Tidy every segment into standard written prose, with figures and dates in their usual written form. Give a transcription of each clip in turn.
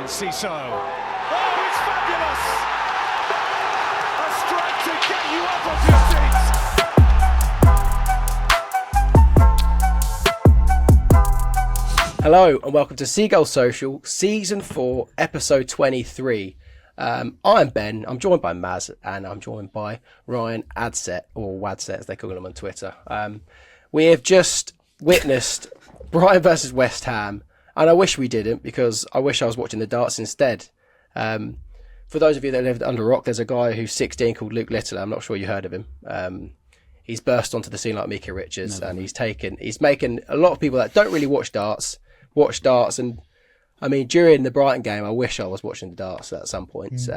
Ciso. Oh, it's fabulous! A strike to get you up off your seats. Hello and welcome to Seagulls Social, Season 4, Episode 23. I'm Ben, I'm joined by Maz, and I'm joined by Ryan Adset, or Wadset as they call him on Twitter. We have just witnessed Brighton versus West Ham, and I wish we didn't, because I wish I was watching the darts instead. For those of you that lived under a rock, there's a guy who's 16 called Luke Littler. I'm not sure you heard of him. He's burst onto the scene like Mika Richards, and he's making a lot of people that don't really watch darts. And I mean, during the Brighton game, I wish I was watching the darts at some point.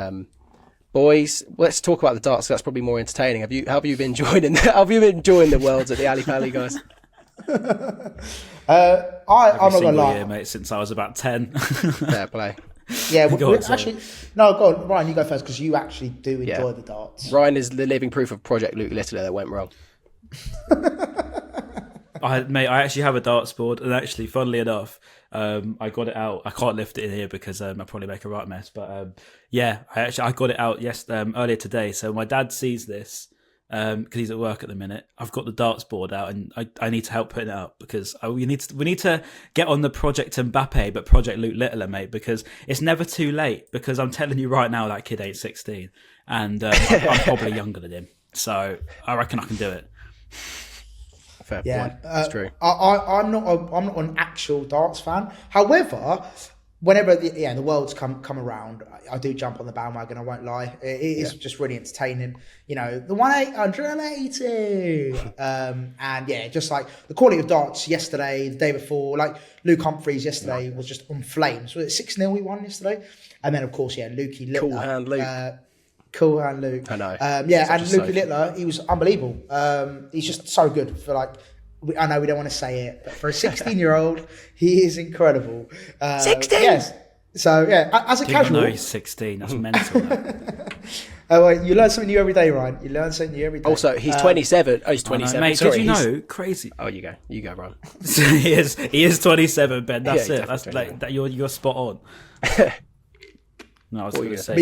Boys, let's talk about the darts. That's probably more entertaining. How have you been enjoying? Have you been enjoying the worlds at the Ali Pally, guys? I'm not gonna lie, year, mate, since I was about 10. Fair play. Yeah, actually, no, go on, Ryan, you go first because you actually do enjoy the darts. Ryan is the living proof of Project Luke Littler that went wrong. I actually have a darts board, and actually, funnily enough, I got it out. I can't lift it in here because I'll probably make a right mess. But I got it out earlier today. So my dad sees this because he's at work at the minute. I've got the darts board out, and I need to help putting it up because we need to get on the Project Mbappe, but Project Luke Littler, mate, because it's never too late. Because I'm telling you right now, that kid ain't 16, and I'm probably younger than him. So I reckon I can do it. Fair point. It's true. I'm not an actual darts fan. However, whenever the worlds come around, I do jump on the bandwagon. I won't lie. It is just really entertaining. You know, the 1-880, and just like the quality of darts yesterday, the day before, like Luke Humphreys yesterday was just on flames. Was it 6-0 we won yesterday? And then of course, Lukey Littler. Cool hand Luke. Cool hand Luke. I know. And Luke Littler, he was unbelievable. He's just so good for I know we don't want to say it, but for a 16-year-old, he is incredible. 16? Yes. So, as a casual... No, he's 16. That's mental. You learn something new every day, Ryan. You learn something new every day. Also, he's 27. Oh, he's 27. Mate, sorry, did you know? Crazy. Oh, you go, Ryan. He is 27, Ben. That's it. That's 27. that. You're spot on. No, I was going to say,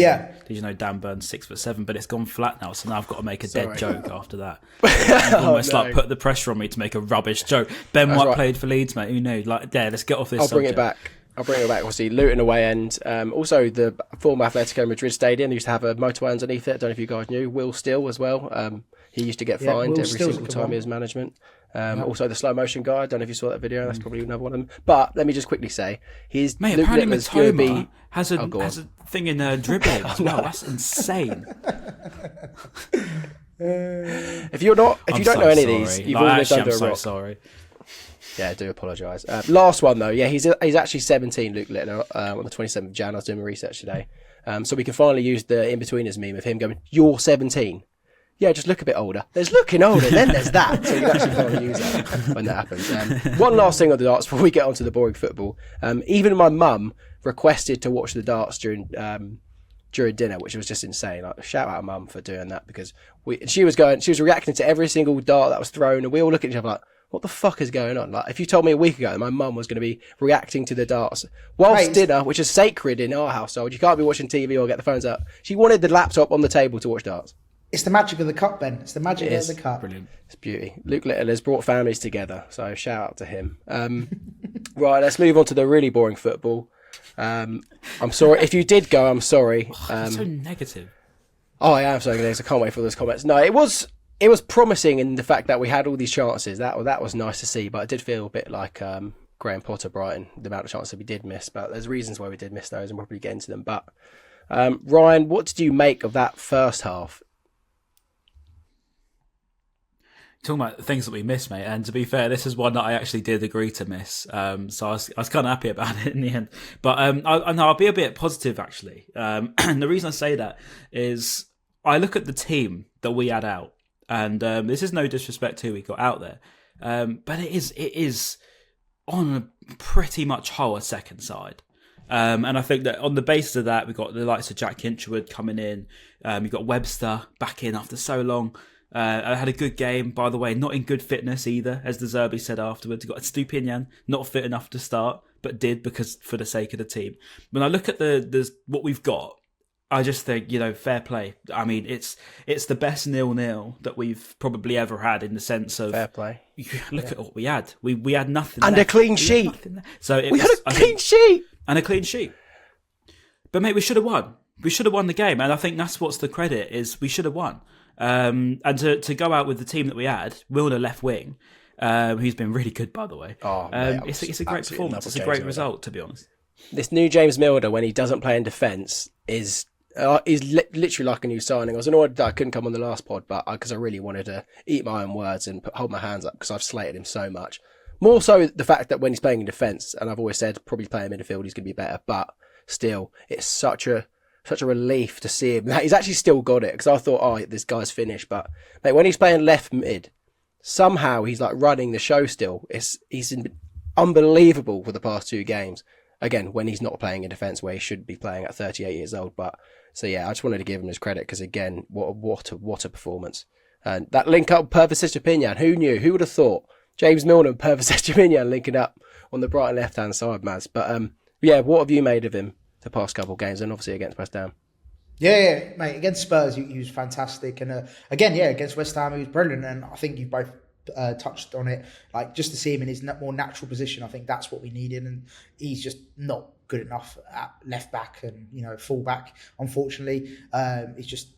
did you know Dan Burn's 6'7", but it's gone flat now, so now I've got to make a dead joke after that. You've almost put the pressure on me to make a rubbish joke. Ben White played for Leeds, mate. Who knew? Let's get off this subject. I'll bring it back. Obviously, Luton away end. Also, the former Atletico Madrid stadium used to have a motorway underneath it. I don't know if you guys knew. Will Still as well. He used to get fined every single time he was management. Also, the slow motion guy. I don't know if you saw that video. That's probably another one of them. But let me just quickly say, apparently Matoma has a thing in dribbling as well. That's insane. If you don't know any of these, you've all lived under a rock. Sorry. Yeah, I do apologise. Last one though, he's actually 17, Luke Littler, on the 27th of Jan. I was doing my research today, so we can finally use the in-betweeners meme of him going, "You're 17." Yeah, just look a bit older. There's looking older, then there's that. So you can actually finally use that when that happens. One last thing on the darts before we get onto the boring football. Even my mum requested to watch the darts during dinner, which was just insane. Like, shout out mum for doing that, because she was reacting to every single dart that was thrown, and we all look at each other like, what the fuck is going on? Like, if you told me a week ago that my mum was going to be reacting to the darts whilst dinner, which is sacred in our household, you can't be watching TV or get the phones out. She wanted the laptop on the table to watch darts. It's the magic of the cup, Ben. It's the magic of the cup. Brilliant. It's beauty. Luke Little has brought families together, so shout out to him. Right, let's move on to the really boring football. I'm sorry. If you did go, I'm sorry. So negative. Oh, I am so negative. I can't wait for those comments. No, it was promising in the fact that we had all these chances. That was nice to see, but it did feel a bit like Graham Potter Brighton, the amount of chances we did miss. But there's reasons why we did miss those, and we'll probably get into them. But Ryan, what did you make of that first half? Talking about things that we missed, mate, and to be fair, this is one that I actually did agree to miss, so I was kind of happy about it in the end. But I'll be a bit positive, actually. And the reason I say that is I look at the team that we had out, and this is no disrespect to who we got out there, but it is on a pretty much whole a second side. And I think that on the basis of that, we've got the likes of Jack Hinshelwood coming in, you've got Webster back in after so long. I had a good game, by the way, not in good fitness either, as the Zerbi said afterwards. Got Stupinian, not fit enough to start. but did because for the sake of the team. When I look at the what we've got, I just think, fair play. I mean, it's the best 0-0 that we've probably ever had in the sense of fair play. Look at what we had. We had nothing and left. A clean sheet. So we had a clean sheet and a clean sheet. But mate, we should have won. We should have won the game, and I think that's what's the credit is we should have won. And to go out with the team that we had, Milner left wing, who's been really good by the way. Oh, mate, it's a great performance. It's a great result, to be honest. This new James Milner, when he doesn't play in defence, is literally like a new signing. I was annoyed that I couldn't come on the last pod, but because I really wanted to eat my own words and hold my hands up because I've slated him so much. More so the fact that when he's playing in defence, and I've always said probably playing midfield he's going to be better, but still, it's such a relief to see him. He's actually still got it because I thought, this guy's finished, but mate, when he's playing left mid, somehow he's like running the show still. He's unbelievable for the past 2 games. Again, when he's not playing in defence where he should be playing at 38 years old, but. So yeah, I just wanted to give him his credit because again, what a performance! And that link up Pervis Estupiñán, who knew? Who would have thought? James Milner and Pervis Estupiñán linking up on the Brighton left hand side, Maz. But what have you made of him the past couple of games and obviously against West Ham? Yeah, mate. Against Spurs, he was fantastic, and against West Ham, he was brilliant. And I think you both touched on it. Like just to see him in his more natural position, I think that's what we needed, and he's just not good enough at left back and full back. Unfortunately, it's just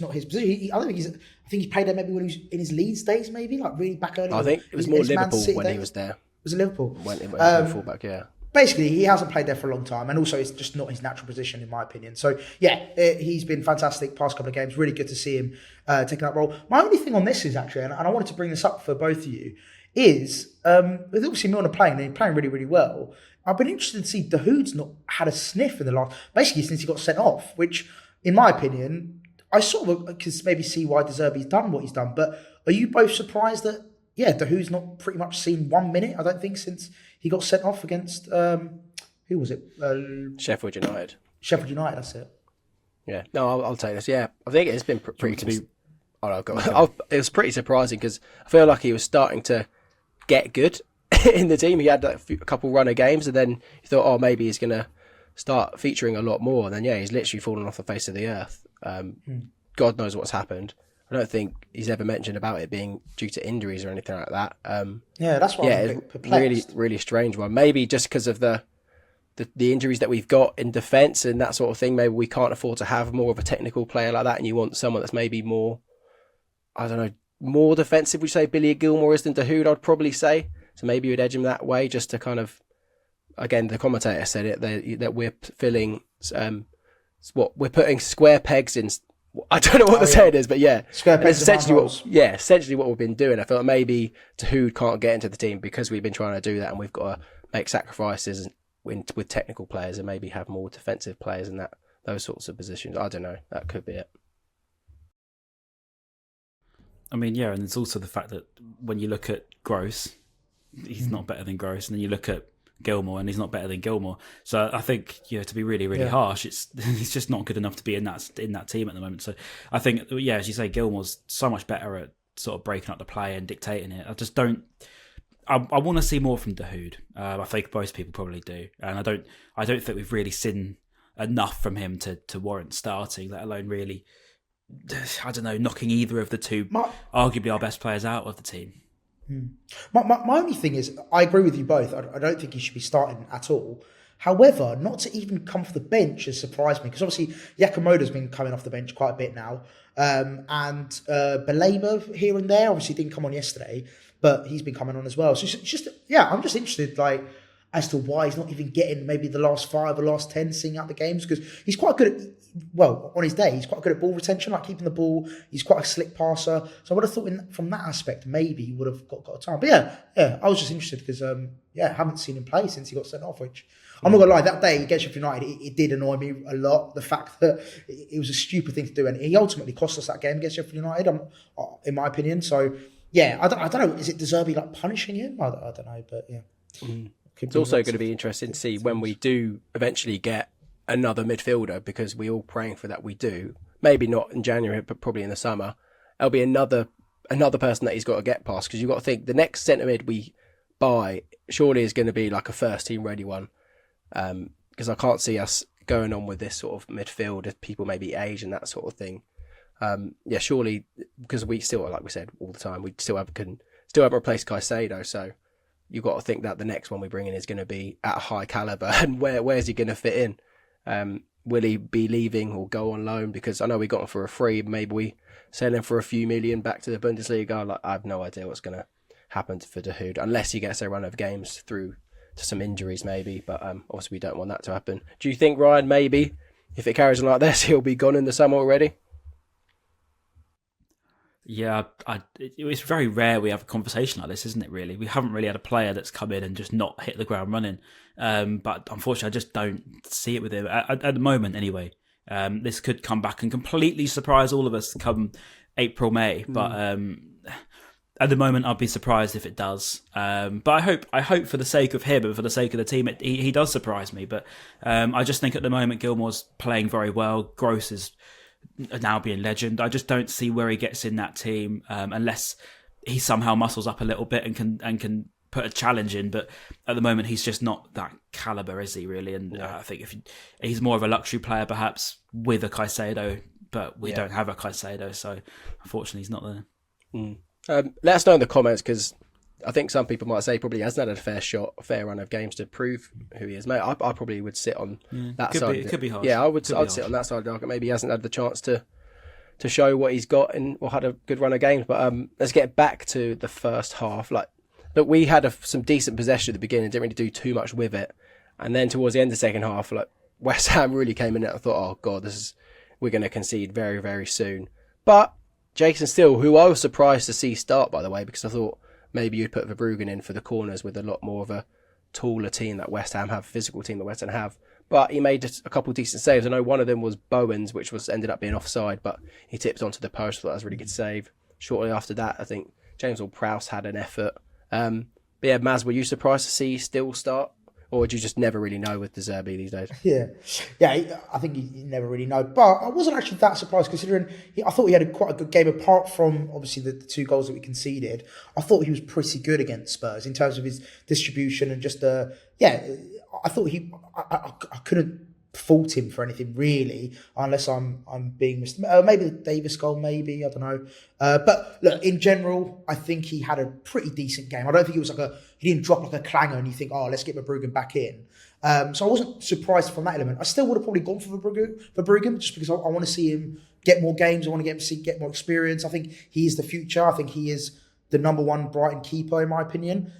not his position. I think he played there maybe when he was in his Leeds days, maybe like really back early. I think it was more Liverpool when he was there. Was it Liverpool? Went full back, yeah. Basically, he hasn't played there for a long time, and also it's just not his natural position, in my opinion. So, he's been fantastic past couple of games. Really good to see him taking that role. My only thing on this is actually, and I wanted to bring this up for both of you, is with obviously Milner playing, and he's playing really, really well. I've been interested to see Dahoud's not had a sniff in the last, basically since he got sent off, which, in my opinion, I sort of can maybe see why De Zerbi's done what he's done. But are you both surprised that, Dahoud's not pretty much seen 1 minute, I don't think, since he got sent off against, who was it? Sheffield United. Sheffield United, that's it. Yeah, no, I'll take this. Yeah, I think it's been pretty. It was pretty surprising because I feel like he was starting to get good in the team. He had a couple runner games, and then you thought, maybe he's going to start featuring a lot more. And then he's literally fallen off the face of the earth. God knows what's happened. I don't think he's ever mentioned about it being due to injuries or anything like that. That's why I'm a bit perplexed. Really, really strange one. Maybe just because of the injuries that we've got in defence and that sort of thing. Maybe we can't afford to have more of a technical player like that, and you want someone that's maybe more, I don't know, more defensive. Would you say Billy Gilmore is than Dahoud? I'd probably say. So maybe you'd edge him that way, just to kind of, again, the commentator said it that we're filling, we're putting square pegs in. I don't know what the saying is, but square pegs essentially what we've been doing. I feel like maybe Dahoud can't get into the team because we've been trying to do that, and we've got to make sacrifices with technical players and maybe have more defensive players in those sorts of positions. I don't know. That could be it. I mean, and it's also the fact that when you look at Gross, he's not better than Gross, and then you look at Gilmore and he's not better than Gilmore. So I think, to be really, really harsh, it's just not good enough to be in that team at the moment. So I think, as you say, Gilmore's so much better at sort of breaking up the play and dictating it. I just don't. I want to see more from Dahoud. I think most people probably do, and I don't think we've really seen enough from him to warrant starting, let alone really, I don't know, knocking either of the two, arguably our best players out of the team. My only thing is, I agree with you both. I don't think he should be starting at all. However, not to even come off the bench has surprised me, because obviously Yakamoto's been coming off the bench quite a bit now, and Baleba here and there obviously didn't come on yesterday, but he's been coming on as well. So it's just, I'm just interested, as to why he's not even getting maybe the last 5 or last 10 seeing out the games, because he's quite good at, on his day, he's quite good at ball retention, like keeping the ball. He's quite a slick passer. So I would have thought from that aspect, maybe he would have got a time. But I was just interested because, I haven't seen him play since he got sent off, which I'm not going to lie, that day against Sheffield United, it did annoy me a lot. The fact that it was a stupid thing to do, and he ultimately cost us that game against Sheffield United, in my opinion. So, I don't know. Is it De Zerbi punishing him? I don't know, but It's also going to be interesting to see when we do eventually get another midfielder, because we're all praying for that. We do. Maybe not in January, but probably in the summer. There'll be another person that he's got to get past, because you've got to think the next centre mid we buy surely is going to be like a first team ready one, because I can't see us going on with this sort of midfield if people maybe age and that sort of thing. Surely, because we still, like we said all the time, we still haven't replaced Caicedo, so you've got to think that the next one we bring in is going to be at a high caliber, and where's he going to fit in? Will he be leaving or go on loan? Because I know we got him for a free, maybe we sell him for a few million back to the Bundesliga. Like, I have no idea what's going to happen for De Hood, unless he gets a run of games through to some injuries maybe, but obviously we don't want that to happen. Do you think, Ryan, maybe if it carries on like this, he'll be gone in the summer already? Yeah, it's very rare we have a conversation like this, isn't it, really? We haven't really had a player that's come in and just not hit the ground running. But unfortunately, I just don't see it with him. At the moment, anyway. This could come back and completely surprise all of us come April, May. But at the moment, I'd be surprised if it does. But I hope for the sake of him and for the sake of the team, he does surprise me. But I just think at the moment, Gilmore's playing very well. Gross is now being legend. I just don't see where he gets in that team unless he somehow muscles up a little bit and can put a challenge in. But at the moment, he's just not that caliber, is he, really? And I think if he's more of a luxury player, perhaps with a Caicedo, but we don't have a Caicedo, so unfortunately, he's not there. Let us know in the comments, because I think some people might say he probably hasn't had a fair run of games to prove who he is. Mate, I probably would sit on that side. It could be hard. Yeah, I'd sit on that side of the argument. Maybe he hasn't had the chance to show what he's got or had a good run of games. But let's get back to the first half. Look, we had some decent possession at the beginning, didn't really do too much with it. And then towards the end of the second half, West Ham really came in and I thought, oh God, we're going to concede very, very soon. But Jason Steele, who I was surprised to see start, by the way, because I thought maybe you'd put Verbruggen in for the corners with a lot more of a taller team that West Ham have, physical team that West Ham have. But he made a couple of decent saves. I know one of them was Bowen's, which ended up being offside, but he tipped onto the post. I thought that was a really good save. Shortly after that, I think James Ward-Prowse had an effort. But yeah, Maz, were you surprised to see Steele start? Or would you just never really know with De Zerbi these days? Yeah, I think you never really know. But I wasn't actually that surprised, considering I thought he had quite a good game, apart from obviously the 2 goals that we conceded. I thought he was pretty good against Spurs in terms of his distribution and just I thought I couldn't fault him for anything really, unless I'm being maybe the Davis goal, maybe, I don't know. But look, in general, I think he had a pretty decent game. I don't think it was he didn't drop like a clanger and you think, oh, let's get Verbruggen back in. So I wasn't surprised from that element. I still would have probably gone for Verbruggen just because I want to see him get more games. I want to get more experience. I think he is the future. I think he is the number 1 Brighton keeper, in my opinion.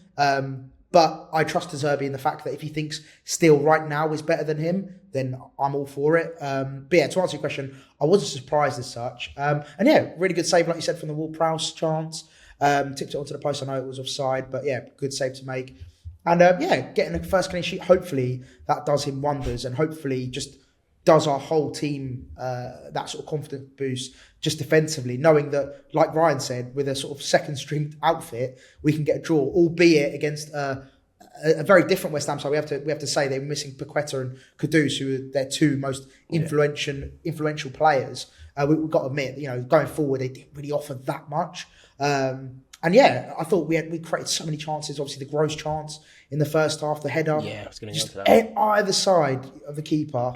But I trust De Zerbi in the fact that if he thinks Steele right now is better than him, then I'm all for it. But yeah, to answer your question, I wasn't surprised as such. And yeah, really good save, like you said, from the Ward-Prowse chance. Tipped it onto the post. I know it was offside, but yeah, good save to make. And getting a first clean sheet, hopefully that does him wonders, and hopefully just does our whole team that sort of confidence boost just defensively, knowing that, like Ryan said, with a sort of second string outfit, we can get a draw, albeit against a very different West Ham side. We have to say they're missing Paqueta and Kudus, who are their 2 most influential players. We've got to admit, going forward, they didn't really offer that much. And yeah, I thought we created so many chances. Obviously, the gross chance in the first half, the header. Yeah, I was going to go to that. Either side of the keeper.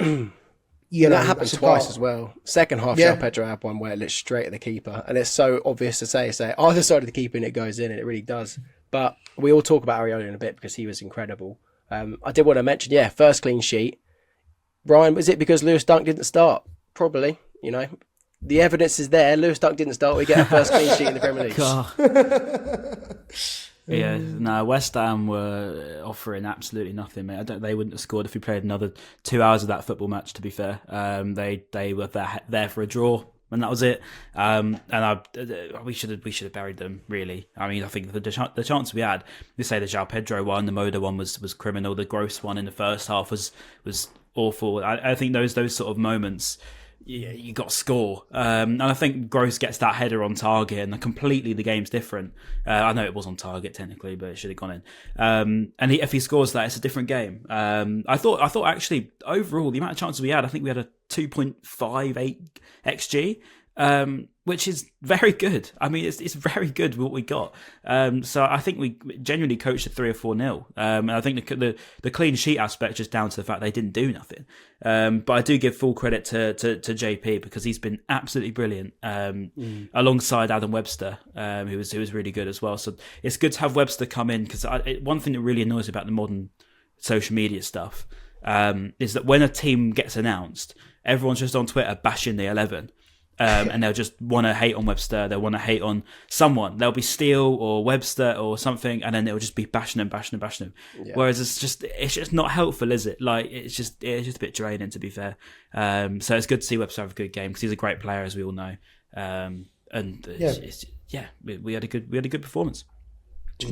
That happened twice as well. Second half, João Pedro had one where it lit straight at the keeper, and it's so obvious to say either side of the keeper and it goes in, and it really does. But we all talk about Areola in a bit because he was incredible. I did want to mention, first clean sheet. Brian, was it because Lewis Dunk didn't start? Probably, The evidence is there. Lewis Dunk didn't start. We get a first clean sheet in the Premier League. Yeah, no, West Ham were offering absolutely nothing, mate. They wouldn't have scored if we played another 2 hours of that football match, to be fair. They were there for a draw, and that was it. We should have buried them, really. I mean, I think the chance we had, you say the João Pedro one, the Moda one was criminal. The Gross one in the first half was awful. I think those sort of moments, you got to score. And I think Gross gets that header on target, and completely the game's different. I know it was on target technically, but it should have gone in. And if he scores that, it's a different game. I thought actually overall the amount of chances we had, I think we had a 2.58 xG. which is very good. I mean, it's very good what we got. So I think we genuinely coached a 3 or 4-0. And I think the clean sheet aspect just down to the fact they didn't do nothing. But I do give full credit to JP because he's been absolutely brilliant alongside Adam Webster, who was really good as well. So it's good to have Webster come in because one thing that really annoys me about the modern social media stuff is that when a team gets announced, everyone's just on Twitter bashing the 11. And they'll just want to hate on Webster. They'll want to hate on someone. They'll be Steele or Webster or something, and then they'll just be bashing him. Yeah. Whereas it's just not helpful, is it? Like it's just a bit draining, to be fair. So it's good to see Webster have a good game because he's a great player, as we all know. We had a good performance.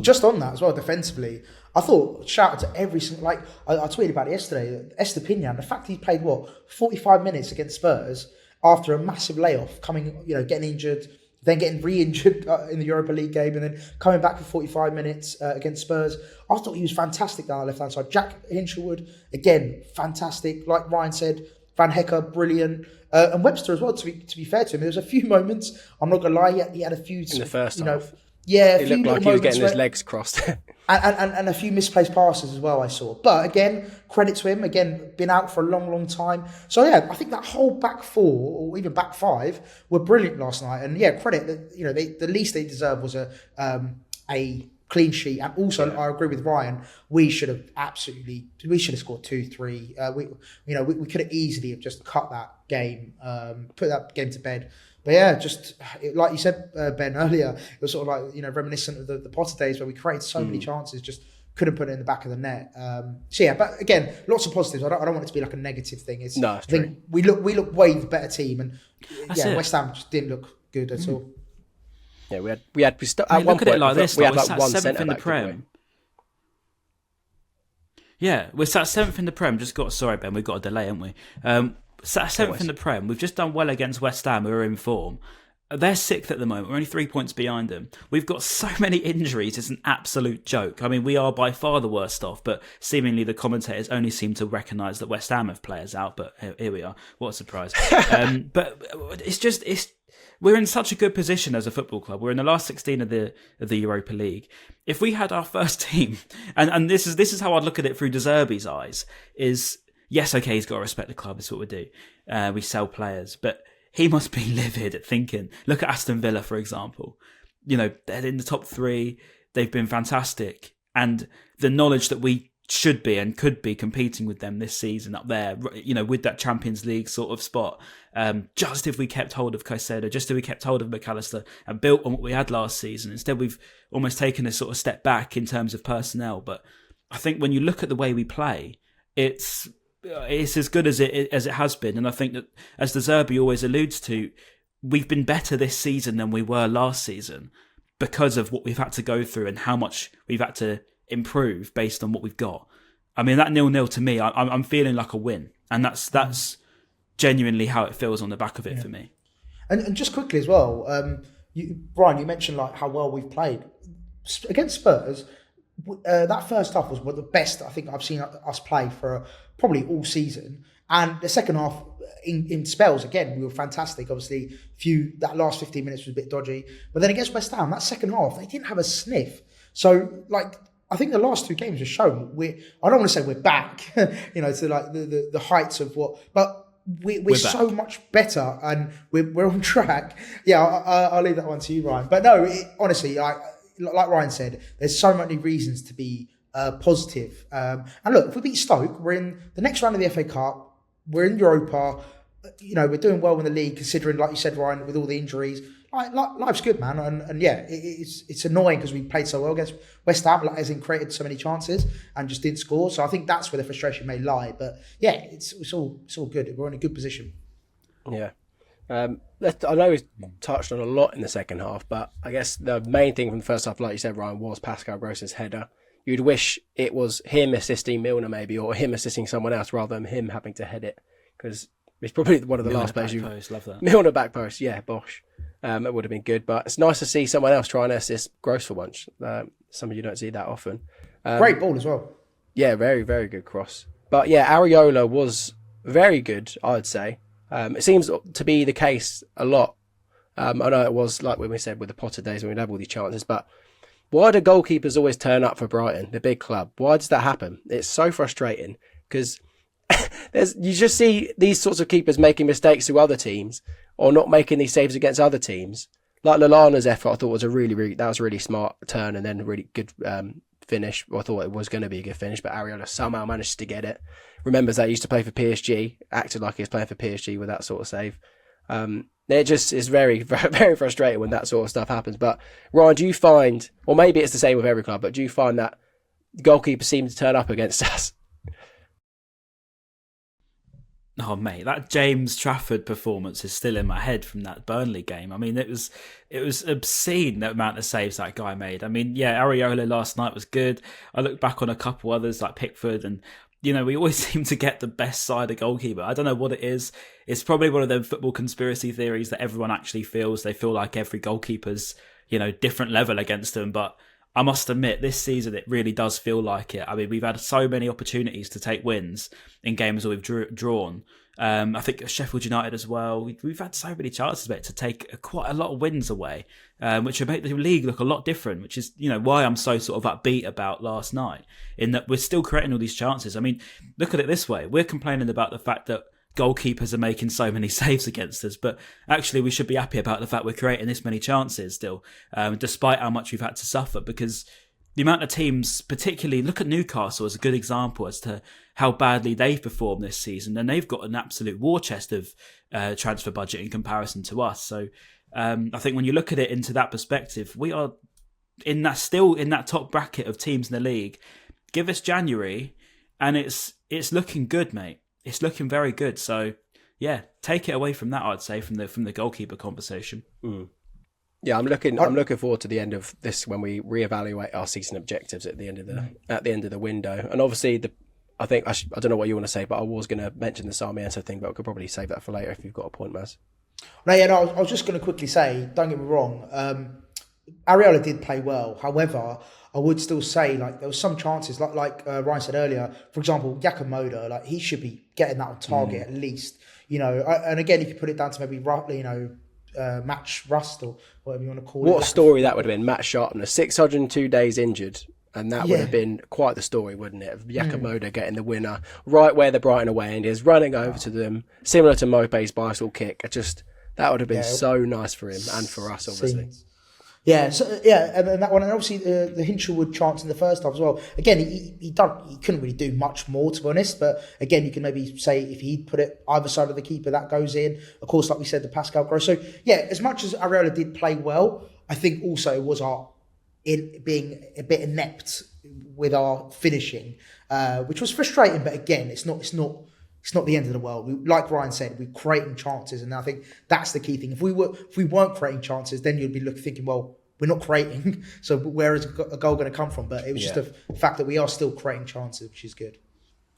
Just on that as well, defensively, I thought shout out to every single, like I tweeted about it yesterday. Estepinian, the fact he played 45 minutes against Spurs. After a massive layoff, getting injured, then getting re-injured in the Europa League game, and then coming back for 45 minutes against Spurs. I thought he was fantastic down the left-hand side. Jack Hinshelwood, again, fantastic. Like Ryan said, Van Hecker, brilliant. And Webster as well, to be fair to him. There was a few moments, I'm not going to lie, he had a few... In the first half. Yeah, it looked like he was getting his legs crossed. and a few misplaced passes as well, I saw. But again, credit to him. Again, been out for a long, long time. So yeah, I think that whole back four or even back five were brilliant last night. And yeah, credit that the least they deserve was a clean sheet. And also, I agree with Ryan. We should have scored 2-3. We could have easily have just cut that game, put that game to bed. But yeah, just like you said, Ben, earlier, it was sort of like, reminiscent of the Potter days where we created so many chances, just couldn't put it in the back of the net. But again, lots of positives. I don't want it to be like a negative thing. I think we look way the better team, and West Ham just didn't look good at all. Yeah, we had at one point like this. We had like one centre back in the Prem. Yeah, we're sat 7th in the Prem. Sorry, Ben, we've got a delay, haven't we? Sat 7th in the Prem. We've just done well against West Ham, who are in form. They're 6th at the moment. We're only 3 points behind them. We've got so many injuries. It's an absolute joke. I mean, we are by far the worst off, but seemingly the commentators only seem to recognise that West Ham have players out. But here we are. What a surprise. But we're in such a good position as a football club. We're in the last 16 of the Europa League. If we had our first team, and this is how I'd look at it through De Zerbi's eyes, is yes, okay, he's got to respect the club. It's what we do. We sell players, but he must be livid at thinking. Look at Aston Villa, for example. They're in the top 3. They've been fantastic, and the knowledge that we should be and could be competing with them this season up there, with that Champions League sort of spot. Just if we kept hold of Caicedo, just if we kept hold of McAllister and built on what we had last season. Instead, we've almost taken a sort of step back in terms of personnel. But I think when you look at the way we play, it's as good as it has been. And I think that, as De Zerbi always alludes to, we've been better this season than we were last season because of what we've had to go through and how much we've had to improve based on what we've got. I mean, that 0-0 to me, I'm feeling like a win, and that's genuinely how it feels on the back of it for me. And just quickly as well, Brian, you mentioned like how well we've played against Spurs. That first half was one of the best I think I've seen us play for probably all season, and the second half in spells again we were fantastic. Obviously, that last 15 minutes was a bit dodgy, but then against West Ham, that second half they didn't have a sniff. So like, I think the last 2 games have shown I don't want to say we're back, to like the heights of what, but we're so much better and we're on track. Yeah, I'll leave that one to you, Ryan. But no, honestly, like Ryan said, there's so many reasons to be positive. And look, if we beat Stoke, we're in the next round of the FA Cup. We're in Europa. We're doing well in the league, considering, like you said, Ryan, with all the injuries. Life's good, man. And yeah, it's annoying because we played so well against West Ham, as in created so many chances and just didn't score. So I think that's where the frustration may lie. But yeah, it's all good. We're in a good position. Yeah. I know we touched on a lot in the second half, but I guess the main thing from the first half, like you said, Ryan, was Pascal Gross's header. You'd wish it was him assisting Milner maybe, or him assisting someone else rather than him having to head it, because it's probably one of the last players love that. Milner back post, yeah, Bosch. It would have been good, but it's nice to see someone else trying to assist Gross for once. Some of you don't see that often. Great ball as well. Yeah, very, very good cross. But yeah, Areola was very good, I'd say. It seems to be the case a lot I know it was like when we said with the Potter days when we'd have all these chances, but why do goalkeepers always turn up for Brighton, the big club? Why does that happen? It's so frustrating because you just see these sorts of keepers making mistakes to other teams or not making these saves against other teams. Like Lallana's effort, I thought was a really smart turn and then a really good finish. Well, I thought it was going to be a good finish, but Areola somehow managed to get it. Remembers that he used to play for PSG, acted like he was playing for PSG with that sort of save. It just is very, very frustrating when that sort of stuff happens. But Ryan, do you find, or maybe it's the same with every club, but do you find that goalkeepers seem to turn up against us? Oh mate, that James Trafford performance is still in my head from that Burnley game. I mean, it was obscene the amount of saves that guy made. I mean, yeah, Areola last night was good. I look back on a couple others like Pickford, and we always seem to get the best side of goalkeeper. I don't know what it is. It's probably one of them football conspiracy theories that everyone actually feels. They feel like every goalkeeper's different level against them, but I must admit, this season it really does feel like it. I mean, we've had so many opportunities to take wins in games that we've drawn. I think Sheffield United as well. We've had so many chances to take quite a lot of wins away, which would make the league look a lot different, which is why I'm so sort of upbeat about last night, in that we're still creating all these chances. I mean, look at it this way. We're complaining about the fact that goalkeepers are making so many saves against us, but actually we should be happy about the fact we're creating this many chances still, despite how much we've had to suffer, because the amount of teams, particularly look at Newcastle as a good example as to how badly they've performed this season, and they've got an absolute war chest of transfer budget in comparison to us. So I think when you look at it into that perspective, we are still in that top bracket of teams in the league. Give us January and it's looking good, mate. It's looking very good. So, yeah, take it away from that. I'd say from the goalkeeper conversation. Mm. Yeah, I'm looking forward to the end of this when we reevaluate our season objectives at the end of the window. And obviously, I don't know what you want to say, but I was going to mention the Sarmiento thing, but we could probably save that for later if you've got a point, Maz. I was just going to quickly say, don't get me wrong, Areola did play well. However, I would still say there was some chances, like Ryan said earlier. For example, Yakamoto, he should be getting that on target at least. And again, if you put it down to maybe match rust or whatever you want to call it. What a story that would have been, Matt Sharpness, 602 days injured, and that would have been quite the story, wouldn't it? Of Yakamoto getting the winner right where the Brighton away end is, running over to them, similar to Mope's bicycle kick. That would have been so nice for him and for us, obviously. Yeah, and then that one, and obviously the Hinshelwood chance in the first half as well. Again, he couldn't really do much more, to be honest. But again, you can maybe say if he'd put it either side of the keeper, that goes in. Of course, like we said, the Pascal Gross. So yeah, as much as Areola did play well, I think also it was being a bit inept with our finishing, which was frustrating. But again, it's not the end of the world. Like Ryan said, we're creating chances, and I think that's the key thing. If we weren't creating chances, then you'd be thinking, well, we're not creating, so where is a goal going to come from? But it was just a fact that we are still creating chances, which is good.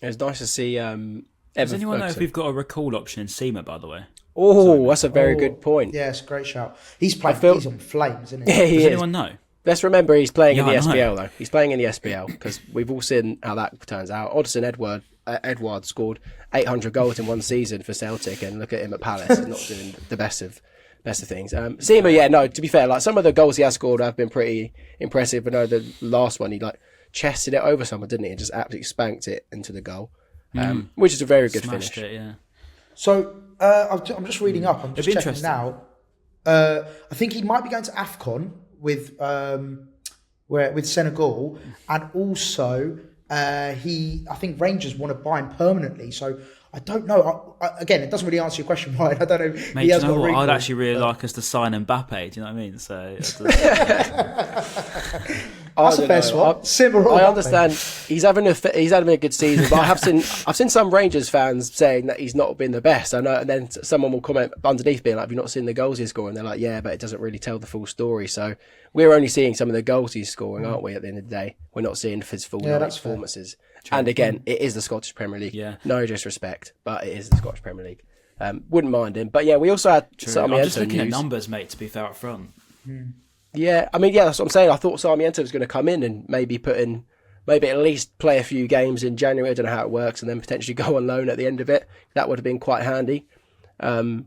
It was nice to see. Does anyone know if we've got a recall option in SEMA, by the way? Oh, that's a very good point. Yeah, it's a great shout. He's on flames, isn't he? Yeah, Does anyone know? Let's remember he's playing in the SPL, though. He's playing in the SPL because we've all seen how that turns out. Oddson Edward scored 800 goals in one season for Celtic, and look at him at Palace and not doing the best of things. SEMA, to be fair, some of the goals he has scored have been pretty impressive. But no, the last one, he chested it over someone, didn't he? And just absolutely spanked it into the goal, which is a very good finish. It, yeah. So I'm just reading up. I'm just checking now. I think he might be going to AFCON with Senegal, and also I think Rangers want to buy him permanently. So I don't know. Again, it doesn't really answer your question, right? I don't know. Mate, you know what? I'd actually really like us to sign Mbappe. Do you know what I mean? So that's a fair swap. I understand he's having a good season, but I've seen some Rangers fans saying that he's not been the best. I know, and then someone will comment underneath being like, "Have you not seen the goals he's scoring?" They're like, "Yeah, but it doesn't really tell the full story." So we're only seeing some of the goals he's scoring, aren't we? At the end of the day, we're not seeing his full performances. True. And again, it is the Scottish Premier League. Yeah. No disrespect, but it is the Scottish Premier League. Wouldn't mind him. But yeah, we also had Sarmiento. I'm just looking at numbers, mate, to be fair up front. Yeah, that's what I'm saying. I thought Sarmiento was going to come in and maybe at least play a few games in January. I don't know how it works, and then potentially go on loan at the end of it. That would have been quite handy. But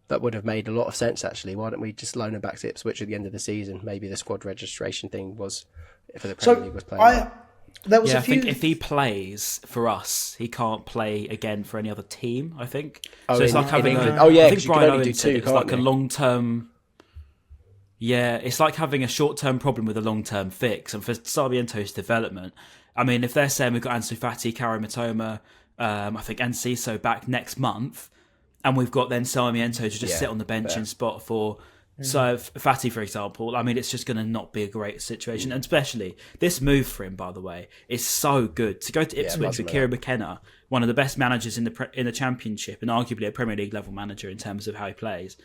that would have made a lot of sense, actually. Why don't we just loan him back to Ipswich at the end of the season? Maybe the squad registration thing was for the Premier League was playing. There was I think if he plays for us, he can't play again for any other team, I think. So it's like having I think Brian Owen said it's like a long-term... Yeah, it's like having a short-term problem with a long-term fix. And for Sarmiento's development, I mean, if they're saying we've got Ansu Fati, Karo Matoma, I think Enciso back next month, and we've got then Sarmiento to just sit on the bench in spot for... So Fati, for example, I mean, it's just going to not be a great situation. And especially this move for him, by the way, is so good. To go to Ipswich with Kieran McKenna, one of the best managers in the Championship and arguably a Premier League level manager in terms of how he plays.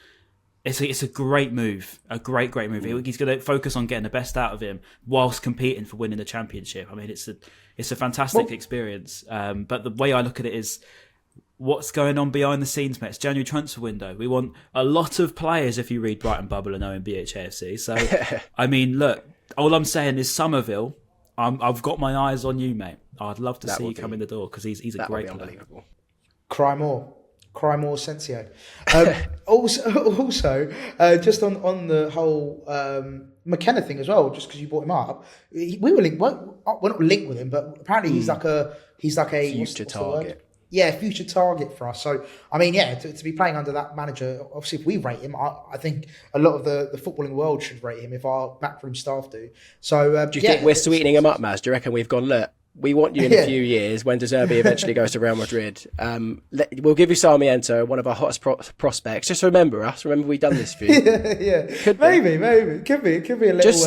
It's a great move, a great move. He's going to focus on getting the best out of him whilst competing for winning the Championship. I mean, it's a fantastic experience. But the way I look at it is, what's going on behind the scenes, mate? It's January transfer window. We want a lot of players, if you read Brighton Bubble and knowing BHAFC. So, I mean, look, all I'm saying is Somerville, I've got my eyes on you, mate. I'd love to see you come in the door because he's a great player. Unbelievable. Cry more, Sensio. Also, just on the whole McKenna thing as well, just because you brought him up, we were linked. We're not linked with him, but apparently he's like a future target. Yeah, future target for us. So, I mean, to be playing under that manager, obviously, if we rate him, I think a lot of the footballing world should rate him if our backroom staff do. So, do you think we're sweetening him up, Maz? Do you reckon we've gone, look, we want you in a few years when De Zerbi eventually goes to Real Madrid. We'll give you Sarmiento, one of our hottest prospects. Just remember us. Remember we've done this for you. Maybe. Could be a little. Just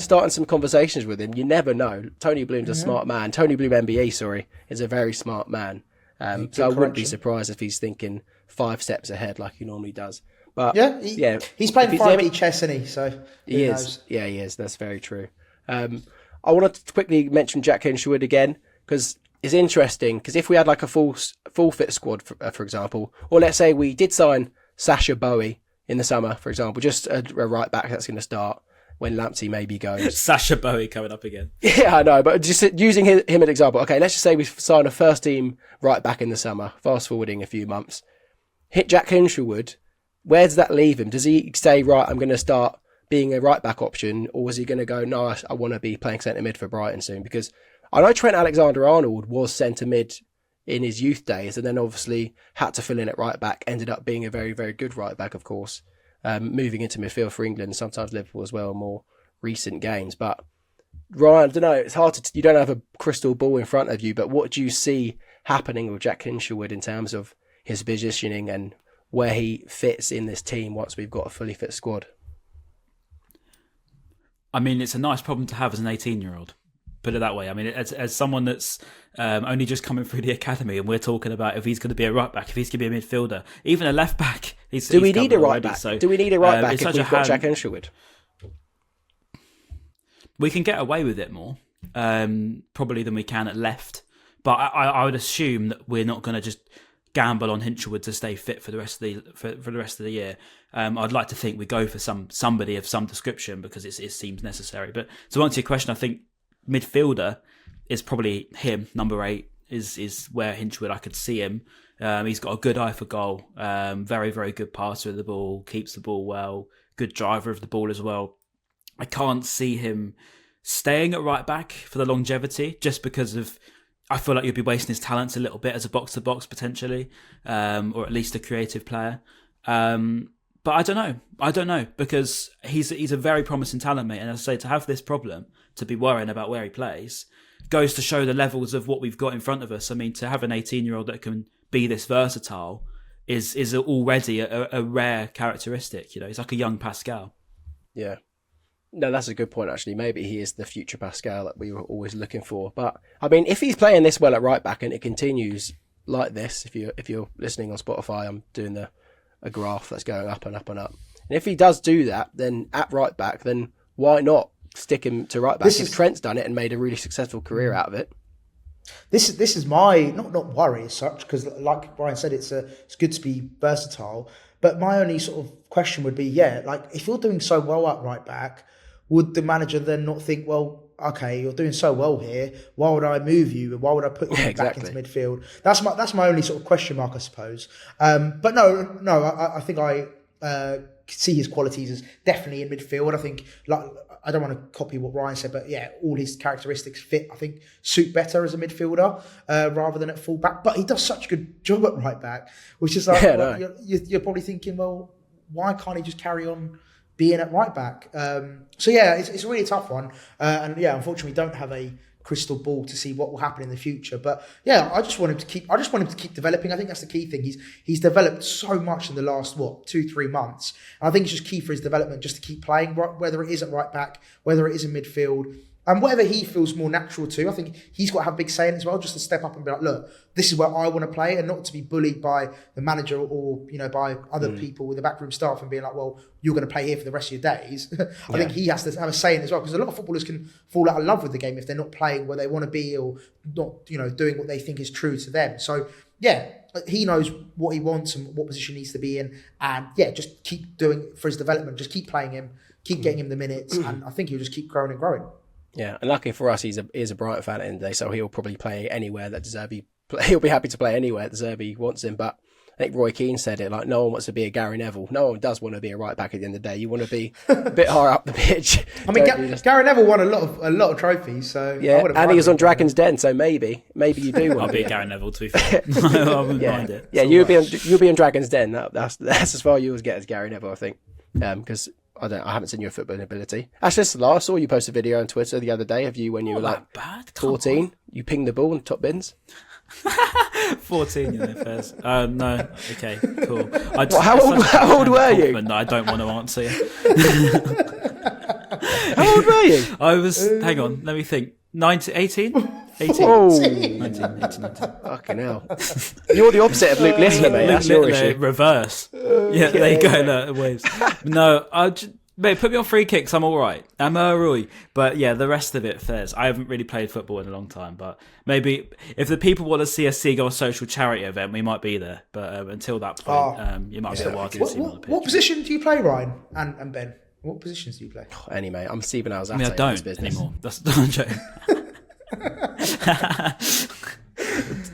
starting some conversations with him. You never know. Tony Bloom's a smart man. Tony Bloom MBE, is a very smart man. So I wouldn't be surprised if he's thinking 5 steps ahead like he normally does. But he's playing 5D chess, isn't he? So he is. Yeah, he is. That's very true. I wanted to quickly mention Jack Hinshelwood again because it's interesting. Because if we had like a full fit squad, for example, or let's say we did sign Sasha Bowie in the summer, for example, just a right back that's going to start when Lamptey maybe goes. Sasha Bowie coming up again. Yeah, I know, but just using him as an example. Okay, let's just say we sign a first team right back in the summer, fast forwarding a few months. Hit Jack Hinshelwood, where does that leave him? Does he say, right, I'm going to start being a right back option, or is he going to go, no, I want to be playing centre mid for Brighton soon? Because I know Trent Alexander-Arnold was centre mid in his youth days and then obviously had to fill in at right back, ended up being a very, very good right back, of course. Moving into midfield for England, sometimes Liverpool as well, more recent games. But Ryan, I don't know, it's hard to, you don't have a crystal ball in front of you, but what do you see happening with Jack Hinshelwood in terms of his positioning and where he fits in this team once we've got a fully fit squad? I mean, it's a nice problem to have as an 18-year-old. Put it that way. I mean, as someone that's only just coming through the academy, and we're talking about if he's going to be a right back, if he's going to be a midfielder, even a left back. Do we need a right back? Do we need a right back if we've got Jack Hinshelwood? We can get away with it more, probably than we can at left. But I would assume that we're not going to just gamble on Hinshelwood to stay fit for the rest of the year. I'd like to think we go for somebody of some description because it seems necessary. But to answer your question, I think midfielder is probably him. Number 8 is where Hinshelwood, I could see him. He's got a good eye for goal. Very, very good passer of the ball. Keeps the ball well. Good driver of the ball as well. I can't see him staying at right back for the longevity just because of, I feel like you'd be wasting his talents a little bit as a box-to-box potentially, or at least a creative player. But I don't know because he's a very promising talent, mate. And as I say, to have this problem, to be worrying about where he plays, goes to show the levels of what we've got in front of us. I mean, to have an 18-year-old that can be this versatile is already a rare characteristic. You know, he's like a young Pascal. Yeah. No, that's a good point, actually. Maybe he is the future Pascal that we were always looking for. But, I mean, if he's playing this well at right back and it continues like this, if you're listening on Spotify, I'm doing a graph that's going up and up and up. And if he does do that, then at right back, then why not stick him to right back? If Trent's done it and made a really successful career out of it. This is my not worry as such, because like Brian said, it's good to be versatile. But my only sort of question would be, like if you're doing so well at right back, would the manager then not think, well, okay, you're doing so well here. Why would I move you? And why would I put you back into midfield? That's my only sort of question mark, I suppose. But no, I think I see his qualities as definitely in midfield. I think, like, I don't want to copy what Ryan said, but yeah, all his characteristics fit, I think, suit better as a midfielder rather than at full back. But he does such a good job at right back, which is like, you're probably thinking, well, why can't he just carry on being at right back? So yeah, it's a really tough one. And yeah, unfortunately, we don't have a crystal ball to see what will happen in the future. But yeah, I just want him to keep developing. I think that's the key thing. He's developed so much in the last 2-3 months. And I think it's just key for his development just to keep playing, whether it is at right back, whether it is in midfield, and whatever he feels more natural to. I think he's got to have a big say in it as well, just to step up and be like, look, this is where I want to play, and not to be bullied by the manager or by other people with the backroom staff and being like, well, you're going to play here for the rest of your days. I think he has to have a say in it as well, because a lot of footballers can fall out of love with the game if they're not playing where they want to be or not, doing what they think is true to them. So yeah, he knows what he wants and what position he needs to be in, and yeah, just keep doing for his development. Just keep playing him, keep getting him the minutes, and I think he'll just keep growing and growing. Yeah, and lucky for us, he's a Brighton fan at the end of the day, so he'll probably play anywhere that he'll be happy to play anywhere that De Zerbi wants him. But I think Roy Keane said it, like, no one wants to be a Gary Neville. No one does want to be a right back at the end of the day. You want to be a bit higher up the pitch. I mean, Gary Neville won a lot of trophies, so yeah, and he was on Dragon's Den, so maybe you do want. I'll be Gary Neville, to be fair. I wouldn't mind it. Yeah, you'll be on Dragon's Den. That's as far you as get as Gary Neville, I think, because. I haven't seen your footballing ability. Actually, that's the last. I saw you post a video on Twitter the other day of you when you were like 14. You pinged the ball in top bins. 14, you know, first. No, okay, cool. How old were you? No, I don't want to answer you. How old were you? I was, hang on, let me think. 18? 18. Oh. 19. Fucking hell. You're the opposite of Luke Littler, mate. That's your issue. Reverse. Yeah, there you go, the waves. No, mate, put me on free kicks, I'm all right. I'm Roy. But yeah, the rest of it, fairs. I haven't really played football in a long time, but maybe if the people want to see a Seagulls Social charity event, we might be there. But until that point, you might be a while to see me on the pitch. What position do you play, Ryan and Ben? What positions do you play? Any, mate. I'm Stephen Al's I don't anymore. That's not joking.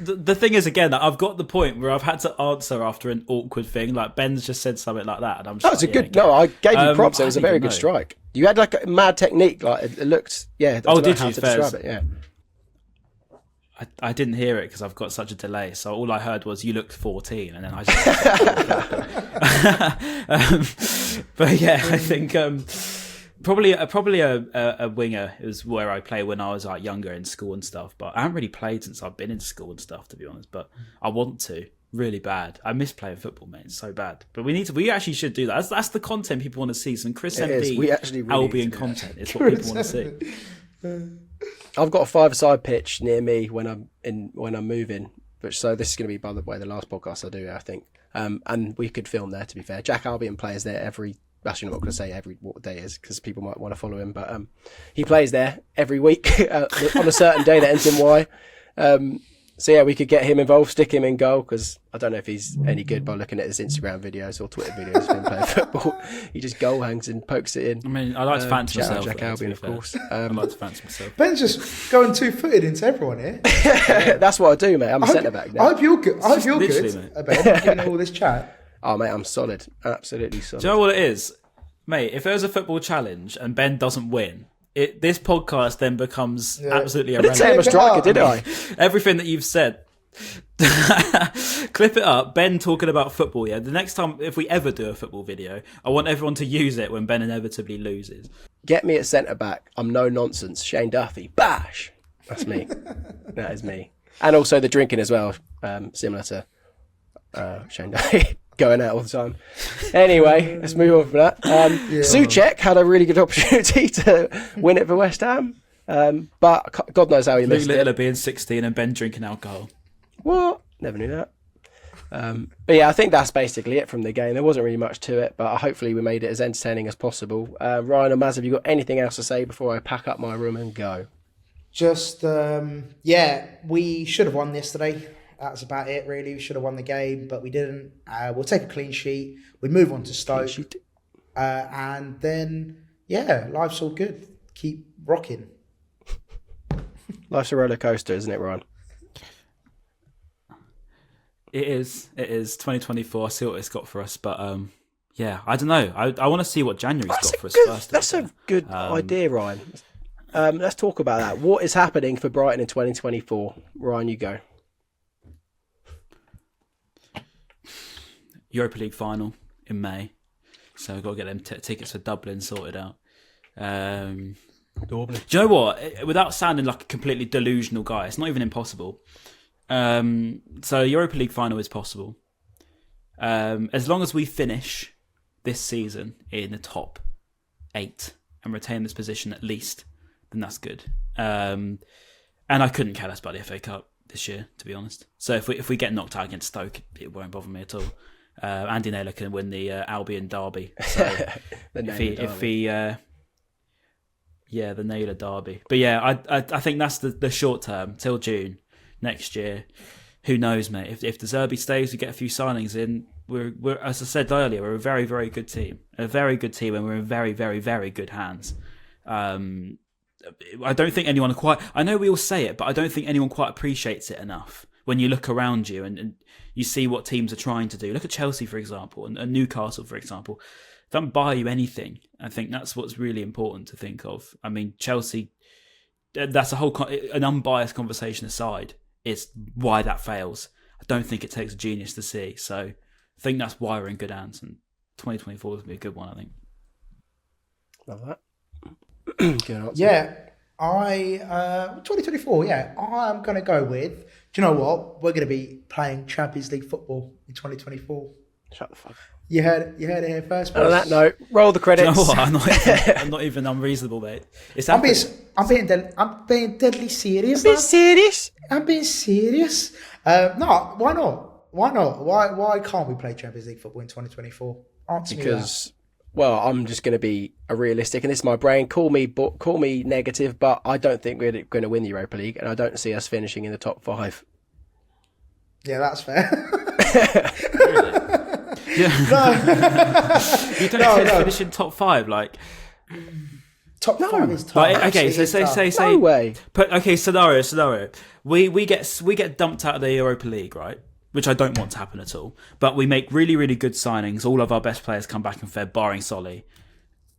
The thing is, again, I've got the point where I've had to answer after an awkward thing. Like, Ben's just said something like that, and I'm just. That was a good. No, I gave you props. It was a very good strike. You had like a mad technique. Like it looked. Yeah. Did you? Describe it, yeah. I didn't hear it because I've got such a delay. So all I heard was you looked 14, and then I just. But yeah, I think. Probably a winger is where I play when I was like younger in school and stuff. But I haven't really played since I've been in school and stuff, to be honest. But I want to really bad. I miss playing football, mate. It's so bad. But we actually should do that. That's the content people want to see. Some Chris MD Albion content is what people want to see. I've got a 5-a-side pitch near me when I'm moving. But so this is going to be, by the way, the last podcast I do, I think. And we could film there. To be fair, Jack Albion plays there every. Actually, I'm not going to say what day it is because people might want to follow him, but he plays there every week on a certain day that ends in Y. So yeah, we could get him involved, stick him in goal, because I don't know if he's any good by looking at his Instagram videos or Twitter videos of him playing football. He just goal hangs and pokes it in. I mean, I like to fancy myself. Jack Albion, of course. I like to fancy myself. Ben's just going 2-footed into everyone here. That's what I do, mate. I'm a centre back now. I hope you're good. Ben, giving all this chat. Oh, mate, I'm solid. Absolutely solid. Do you know what it is? Mate, if there's a football challenge and Ben doesn't win, this podcast then becomes absolutely irrelevant. I didn't say I'm a striker, did I? Everything that you've said. Clip it up, Ben talking about football, yeah? The next time, if we ever do a football video, I want everyone to use it when Ben inevitably loses. Get me at centre-back. I'm no nonsense. Shane Duffy. Bash! That's me. That is me. And also the drinking as well, similar to Shane Duffy. Going out all the time. Anyway, let's move on from that. Souček had a really good opportunity to win it for West Ham, but God knows how he missed it. Littler being 16 and Ben drinking alcohol. What? Never knew that. But yeah, I think that's basically it from the game. There wasn't really much to it, but hopefully we made it as entertaining as possible. Ryan and Maz, have you got anything else to say before I pack up my room and go? Just, we should have won yesterday. That's about it, really. We should have won the game, but we didn't. We'll take a clean sheet. We move on to Stoke. And then, life's all good. Keep rocking. Life's a roller coaster, isn't it, Ryan? It is. 2024. I see what it's got for us, but yeah, I don't know. I want to see what January's got for us first. That's a good idea, Ryan. Let's talk about that. What is happening for Brighton in 2024? Ryan, you go. Europa League final in May, so we've got to get them tickets for Dublin sorted out. Do you know what? Without sounding like a completely delusional guy, it's not even impossible. So Europa League final is possible. As long as we finish this season in the top 8 and retain this position at least, then that's good. And I couldn't care less about the FA Cup this year, to be honest. So if we get knocked out against Stoke, it won't bother me at all. Andy Naylor can win the Albion derby. So the Naylor derby. But yeah, I think that's the short term till June next year. Who knows, mate? If De Zerbi stays, we get a few signings in. We're as I said earlier, we're a very, very good team. A very good team, and we're in very, very, very good hands. I don't think anyone quite... I know we all say it, but I don't think anyone quite appreciates it enough. When you look around you and you see what teams are trying to do. Look at Chelsea, for example, and Newcastle, for example. They don't buy you anything. I think that's what's really important to think of. I mean, Chelsea, that's an unbiased conversation aside, is why that fails. I don't think it takes a genius to see. So I think that's why we're in good hands. And 2024 is going to be a good one, I think. Love that. Good answer. Yeah. 2024, yeah. I'm going to go with, do you know what? We're going to be playing Champions League football in 2024. Shut the fuck up. You heard it here first. And on that note, roll the credits. Do you know what? I'm not even unreasonable, mate. I'm being deadly serious. I'm being serious. No, why not? Why can't we play Champions League football in 2024? Answer me that. Well, I'm just going to be realistic, and this is my brain. Call me negative, but I don't think we're going to win the Europa League, and I don't see us finishing in the top 5. Yeah, that's fair. You don't finish in top 5, like top 5 is tough. Like, okay, so say no way. Scenario. We get dumped out of the Europa League, right? Which I don't want to happen at all. But we make really, really good signings. All of our best players come back in Feb, barring Solly.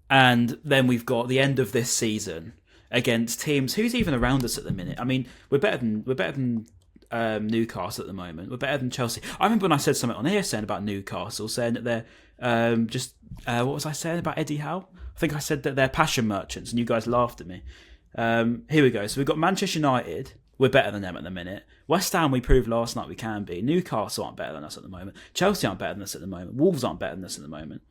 And then we've got the end of this season against teams who's even around us at the minute. I mean, we're better than Newcastle at the moment. We're better than Chelsea. I remember when I said something on here saying about Newcastle, saying that they're what was I saying about Eddie Howe? I think I said that they're passion merchants, and you guys laughed at me. Here we go. So we've got Manchester United. We're better than them at the minute. West Ham, we proved last night we can be. Newcastle aren't better than us at the moment. Chelsea aren't better than us at the moment. Wolves aren't better than us at the moment.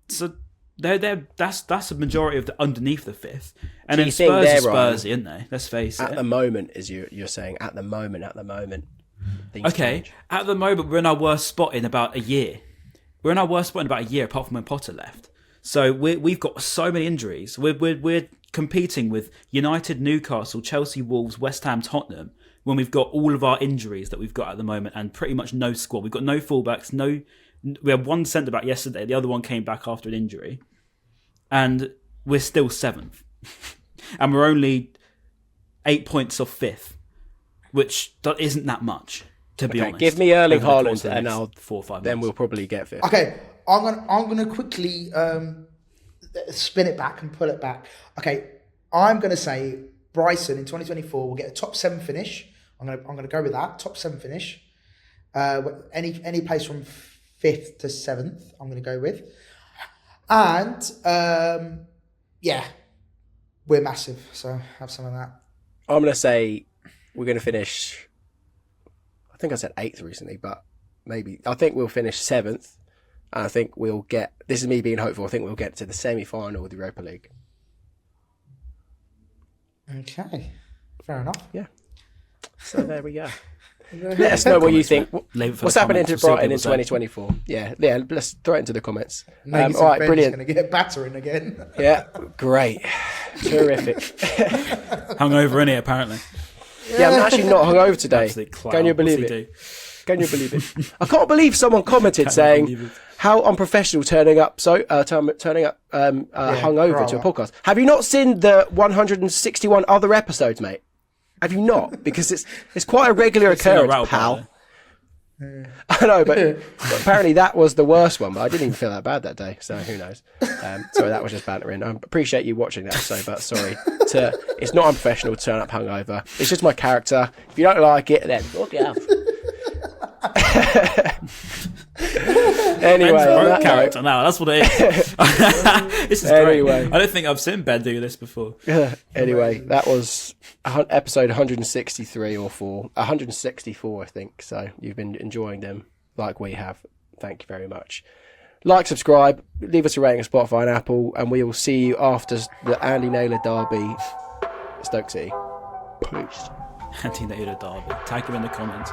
So that's a majority of the underneath the 5th. And then Spurs are Spursy, aren't they? Let's face it. At the moment, as you're saying, at the moment. Okay, change. at the moment we're in our worst spot in about a year. Apart from when Potter left. So we've got so many injuries. We're competing with United, Newcastle, Chelsea, Wolves, West Ham, Tottenham, when we've got all of our injuries that we've got at the moment and pretty much no squad. We've got no fullbacks, we had one centre-back yesterday, the other one came back after an injury, and we're still 7th. And we're only 8 points off 5th, which isn't that much, to be honest. Give me Erling Haaland and I'll 4 or 5 then months. we'll probably get 5th. Okay, I'm gonna quickly spin it back and pull it back. Okay, I'm gonna say Brighton in 2024 will get a top 7 finish. I'm gonna go with that top 7 finish. Any place from 5th to 7th, I'm gonna go with, and yeah, we're massive. So have some of that. I'm gonna say we're gonna finish. I think I said 8th recently, but I think we'll finish 7th. And I think we'll get, this is me being hopeful, I think we'll get to the semi-final with the Europa League. Okay, fair enough. Yeah. So there we go. Let us know what you think. What's happening to Brighton in 2024? Yeah, let's throw it into the comments. All right, brilliant. Going to get battering again. Yeah, great. Terrific. Hungover in it, apparently. Yeah, I'm actually not hungover today. Can you believe it? Can you believe it? I can't believe someone commented saying how unprofessional turning up hungover to a podcast. Have you not seen the 161 other episodes, mate? Have you not? Because it's quite a regular It's in a occurrence, row, pal. apparently. I know, but apparently that was the worst one. But I didn't even feel that bad that day, so who knows? Sorry, that was just bantering. I appreciate you watching that episode, but sorry, it's not unprofessional to turn up hungover. It's just my character. If you don't like it, then fuck it off. Anyway, Ben's on broke that character note, now. That's what it is. This is Anyway. great. I don't think I've seen Ben do this before. anyway, that was episode 163 or 164, I think. So you've been enjoying them like we have. Thank you very much. Like, subscribe, leave us a rating on Spotify and Apple, and we will see you after the Andy Naylor derby, Stoke City. Peace. Anti-Naylor derby. Tag him in the comments.